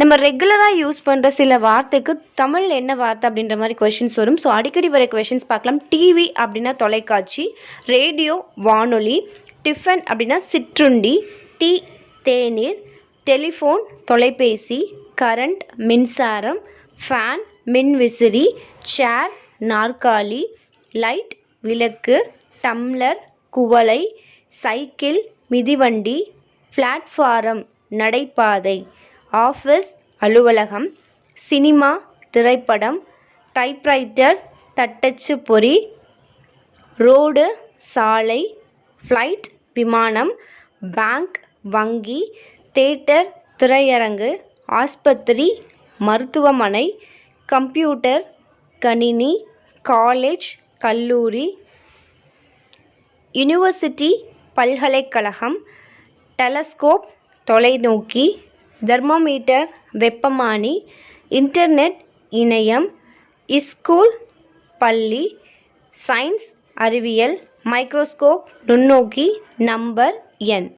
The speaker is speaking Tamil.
நம்ம ரெகுலராக யூஸ் பண்ணுற சில வார்த்தைக்கு தமிழில் என்ன வார்த்தை அப்படின்ற மாதிரி கொஷின்ஸ் வரும். ஸோ அடிக்கடி வர கொஷின்ஸ் பார்க்கலாம். டிவி அப்படின்னா தொலைக்காட்சி, ரேடியோ வானொலி, டிஃபன் அப்படின்னா சிற்றுண்டி, டீ தேநீர், டெலிஃபோன் தொலைபேசி, கரண்ட் மின்சாரம், ஃபேன் மின்விசிறி, சேர் நாற்காலி, லைட் விளக்கு, டம்ளர் குவளை, சைக்கிள் மிதிவண்டி, பிளாட்ஃபாரம் நடைபாதை, ஆஃபீஸ் அலுவலகம், சினிமா திரைப்படம், டைப்ரைட்டர் தட்டச்சு பொறி, ரோடு சாலை, ஃப்ளைட் விமானம், பேங்க் வங்கி, தியேட்டர் திரையரங்கு, ஆஸ்பத்திரி மருத்துவமனை, கம்ப்யூட்டர் கணினி, காலேஜ் கல்லூரி, யூனிவர்சிட்டி பல்கலைக்கழகம், டெலஸ்கோப் தொலைநோக்கி, தெர்மோமீட்டர் வெப்பமானி, இன்டர்நெட் இணையம், ஸ்கூல் பள்ளி, சயின்ஸ் அறிவியல், மைக்ரோஸ்கோப் நுண்ணோக்கி, நம்பர் எண்.